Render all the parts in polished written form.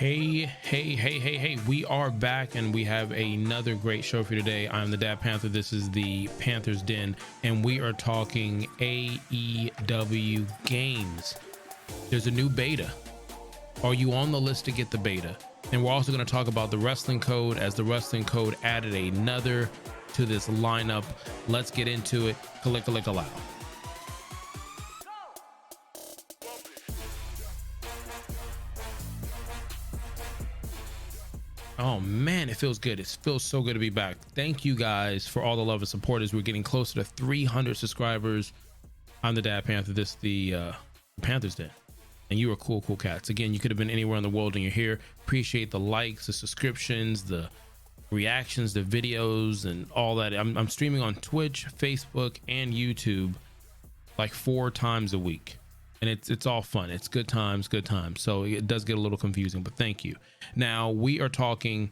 Hey, we are back and we have another great show for you today. I'm the Dad Panther. This is the Panthers Den, and we are talking AEW games. There's a new beta. Are you on the list to get the beta? And we're also going to talk about the wrestling code, as the wrestling code added another to this lineup. Let's get into it. Click allow. Oh man, it feels good. It feels so good to be back. Thank you guys for all the love and support as we're getting closer to 300 subscribers. I'm the Dad Panther. This is the Panthers Den, and you are cool cats. Again, you could have been anywhere in the world and you're here. Appreciate the likes, the subscriptions, the reactions, the videos, and all that. I'm streaming on Twitch, Facebook, and YouTube like 4 times a week. And it's all fun. It's good times. So it does get a little confusing, but thank you. Now we are talking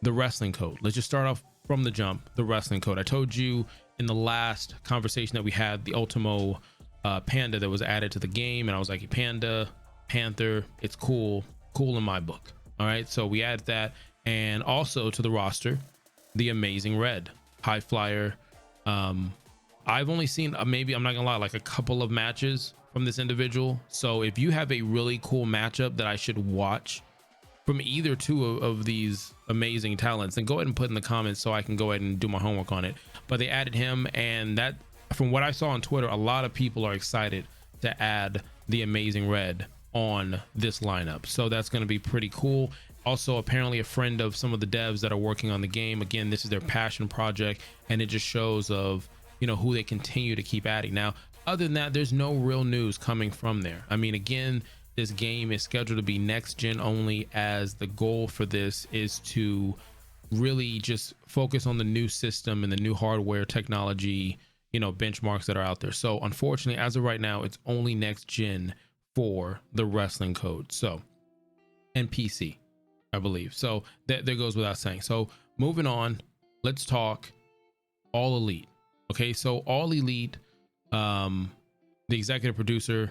the wrestling code. Let's just start off from the jump. The wrestling code. I told you in the last conversation that we had, the Ultimo Panda that was added to the game, and I was like, Panda, Panther, it's cool in my book. All right, so we added that, and also to the roster, the Amazing Red, High Flyer. I've only seen maybe, I'm not gonna lie, like a couple of matches from this individual. So if you have a really cool matchup that I should watch from either two of these amazing talents, then go ahead and put in the comments so I can go ahead and do my homework on it. But they added him, and that, from what I saw on Twitter, a lot of people are excited to add the Amazing Red on this lineup. So that's going to be pretty cool. Also, apparently a friend of some of the devs that are working on the game. Again, this is their passion project, and it just shows of, you know, who they continue to keep adding. Now, other than that, there's no real news coming from there. I mean, again, this game is scheduled to be next gen only, as the goal for this is to really just focus on the new system and the new hardware technology, you know, benchmarks that are out there. So unfortunately, as of right now, it's only next gen for the wrestling code. So, and PC, I believe. So that there goes without saying. So moving on, let's talk All Elite. Okay, so All Elite, the executive producer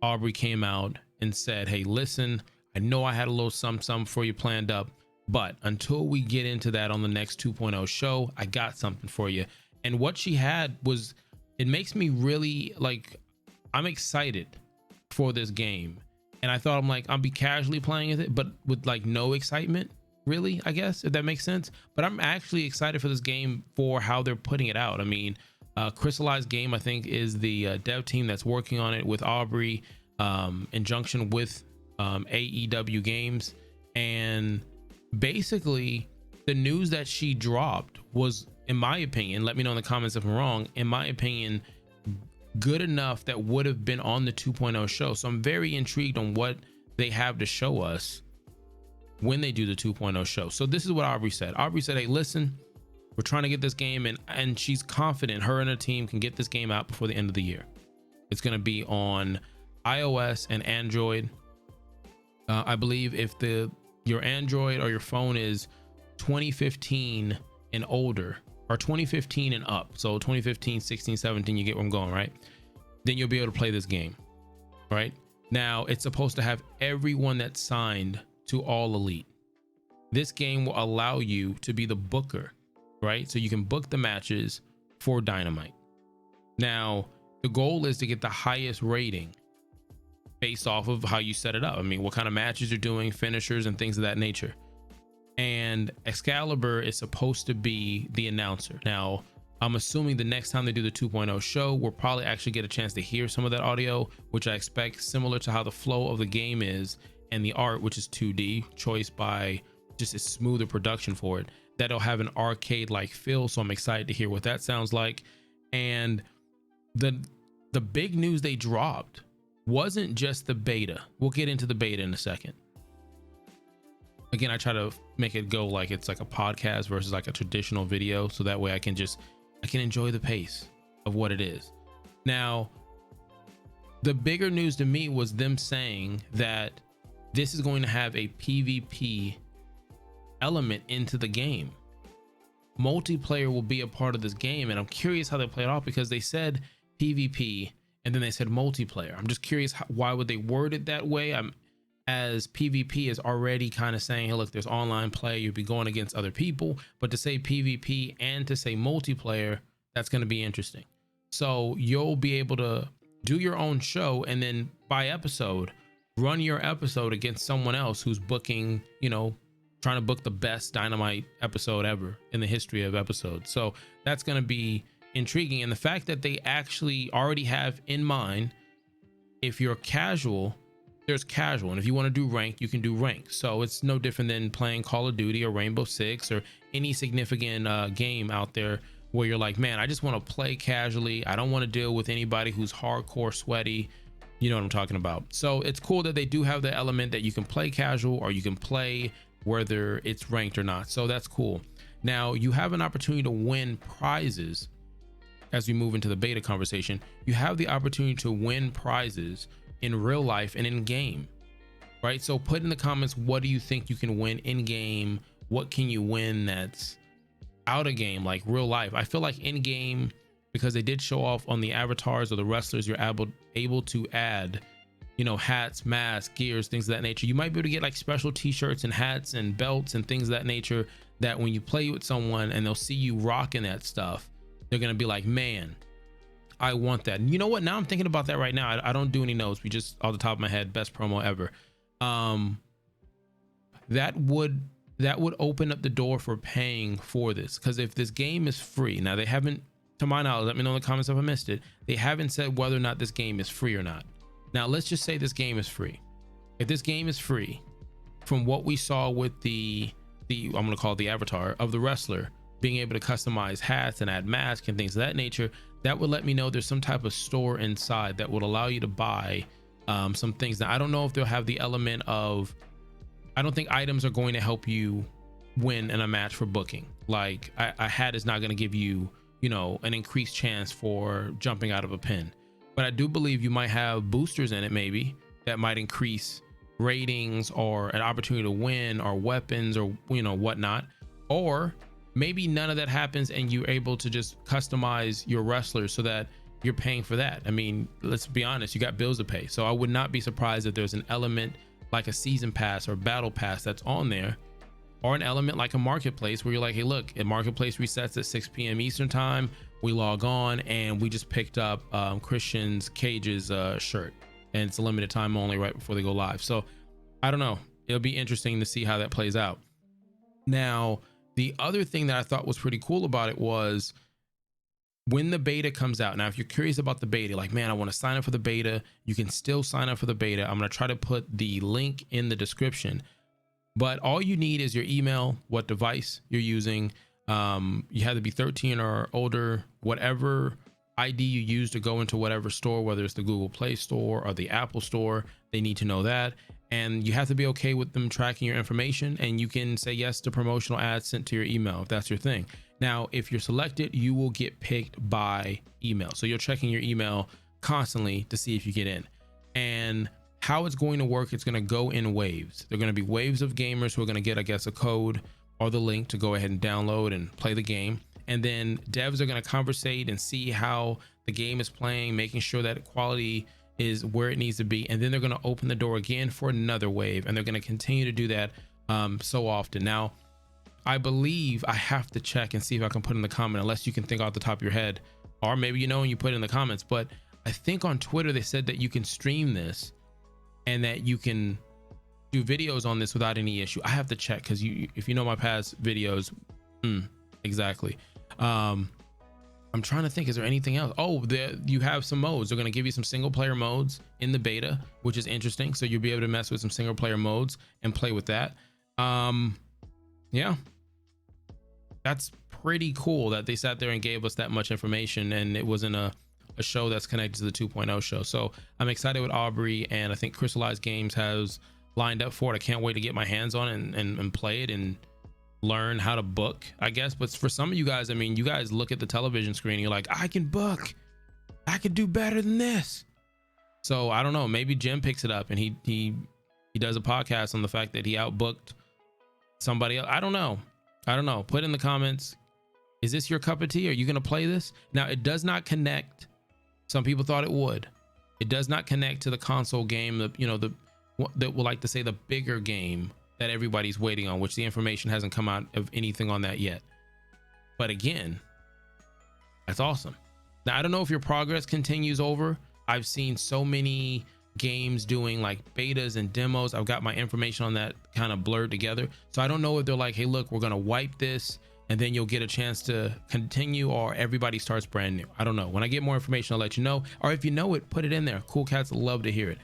Aubrey came out and said, hey, listen, I know I had a little something for you planned up, but until we get into that on the next 2.0 show, I got something for you. And what she had was, it makes me really, like, I'm excited for this game. And I thought, I'm like, I'll be casually playing it, but with like no excitement, really, I guess, if that makes sense. But I'm actually excited for this game for how they're putting it out. I mean, Crystallized Game, I think, is the dev team that's working on it with Aubrey, in conjunction with AEW Games. And basically, the news that she dropped was, in my opinion, let me know in the comments if I'm wrong, in my opinion, good enough that would have been on the 2.0 show. So I'm very intrigued on what they have to show us when they do the 2.0 show. So this is what Aubrey said. Aubrey said, hey, listen, we're trying to get this game in, and she's confident her and her team can get this game out before the end of the year. It's going to be on iOS and Android. I believe if your Android or your phone is 2015 and older, or 2015 and up, so 2015, 16, 17, you get where I'm going, right? Then you'll be able to play this game, right? Now, it's supposed to have everyone that's signed to All Elite. This game will allow you to be the booker, right? So you can book the matches for Dynamite. Now, the goal is to get the highest rating based off of how you set it up. I mean, what kind of matches you're doing, finishers, and things of that nature. And Excalibur is supposed to be the announcer. Now, I'm assuming the next time they do the 2.0 show, we'll probably actually get a chance to hear some of that audio, which I expect similar to how the flow of the game is, and the art, which is 2D, choice by just a smoother production for it, that'll have an arcade like feel. So I'm excited to hear what that sounds like. And the big news they dropped wasn't just the beta. We'll get into the beta in a second. Again, I try to make it go like it's like a podcast versus like a traditional video, so that way I can enjoy the pace of what it is. Now, the bigger news to me was them saying that this is going to have a PvP element into the game. Multiplayer will be a part of this game, and I'm curious how they play it off, because they said PvP and then they said multiplayer. I'm just curious why would they word it that way. as PvP is already kind of saying, hey, look, there's online play, you'll be going against other people, but to say PvP and to say multiplayer, that's going to be interesting. So you'll be able to do your own show and then by episode, run your episode against someone else who's booking, you know, trying to book the best Dynamite episode ever in the history of episodes. So that's going to be intriguing. And the fact that they actually already have in mind, if you're casual, there's casual, and if you want to do rank, you can do rank. So it's no different than playing Call of Duty or Rainbow Six or any significant game out there where you're like, man, I just want to play casually. I don't want to deal with anybody who's hardcore sweaty. You know what I'm talking about. So it's cool that they do have the element that you can play casual or you can play whether it's ranked or not. So that's cool. Now you have an opportunity to win prizes. As we move into the beta conversation, you have the opportunity to win prizes in real life and in game, right? So put in the comments, what do you think you can win in game? What can you win that's out of game, like real life? I feel like in game, because they did show off on the avatars or the wrestlers, you're able to add, you know, hats, masks, gears, things of that nature. You might be able to get like special t-shirts and hats and belts and things of that nature that when you play with someone and they'll see you rocking that stuff, they're gonna be like, man, I want that. And you know what? Now I'm thinking about that right now. I don't do any notes. We just, off the top of my head, best promo ever. That would open up the door for paying for this. Because if this game is free, now they haven't, to my knowledge, let me know in the comments if I missed it. They haven't said whether or not this game is free or not. Now let's just say this game is free. If this game is free, from what we saw with the I'm gonna call it the avatar of the wrestler, being able to customize hats and add masks and things of that nature, that would let me know there's some type of store inside that would allow you to buy some things. Now I don't know if they'll have the element of, I don't think items are going to help you win in a match for booking. Like a hat is not going to give you, you know, an increased chance for jumping out of a pin, but I do believe you might have boosters in it, maybe that might increase ratings or an opportunity to win or weapons or, you know, whatnot. Or maybe none of that happens and you're able to just customize your wrestlers so that you're paying for that. I mean, let's be honest, you got bills to pay. So I would not be surprised if there's an element like a season pass or battle pass that's on there, or an element like a marketplace where you're like, hey, look, a marketplace resets at 6 p.m. Eastern time. We log on and we just picked up Christian's Cage's shirt, and it's a limited time only right before they go live. So I don't know. It'll be interesting to see how that plays out. Now, the other thing that I thought was pretty cool about it was when the beta comes out. Now, if you're curious about the beta, like, man, I want to sign up for the beta, you can still sign up for the beta. I'm going to try to put the link in the description, but all you need is your email, what device you're using. You have to be 13 or older, whatever ID you use to go into whatever store, whether it's the Google Play Store or the Apple Store, they need to know that. And you have to be okay with them tracking your information, and you can say yes to promotional ads sent to your email if that's your thing. Now, if you're selected, you will get picked by email. So you're checking your email constantly to see if you get in. And how it's going to work, it's going to go in waves. They're going to be waves of gamers who are going to get, I guess, a code or the link to go ahead and download and play the game. And then devs are going to conversate and see how the game is playing, making sure that quality is where it needs to be. And then they're going to open the door again for another wave, and they're going to continue to do that so often. Now, I believe, I have to check and see if I can put in the comment, unless you can think off the top of your head, or maybe you know and you put it in the comments, but I think on Twitter they said that you can stream this and that you can do videos on this without any issue. I have to check, because if you know my past videos, exactly. I'm trying to think, is there anything else? Oh, you have some modes. They're going to give you some single player modes in the beta, which is interesting. So you'll be able to mess with some single player modes and play with that. Yeah, that's pretty cool that they sat there and gave us that much information, and it wasn't a show that's connected to the 2.0 show. So I'm excited with Aubrey, and I think Crystallized Games has lined up for it. I can't wait to get my hands on it and play it and learn how to book, I guess. But for some of you guys, I mean, you guys look at the television screen and you're like, I can book, I could do better than this. So I don't know, maybe Jim picks it up and he does a podcast on the fact that he outbooked somebody else. I don't know. Put in the comments, is this your cup of tea? Are you going to play this? Now, it does not connect. Some people thought it would. It does not connect to the console game. that would like to say the bigger game that everybody's waiting on, which the information hasn't come out of anything on that yet. But again, that's awesome. Now, I don't know if your progress continues over. I've seen so many games doing like betas and demos. I've got my information on that kind of blurred together. So I don't know if they're like, hey, look, we're going to wipe this and then you'll get a chance to continue, or everybody starts brand new. I don't know. When I get more information, I'll let you know. Or if you know it, put it in there. Cool Cats love to hear it.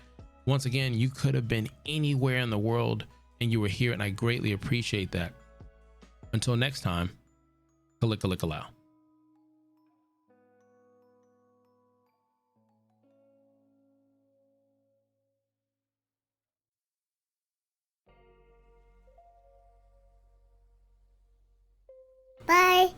Once again, you could have been anywhere in the world and you were here, and I greatly appreciate that. Until next time, kalika-lika-lao. Bye.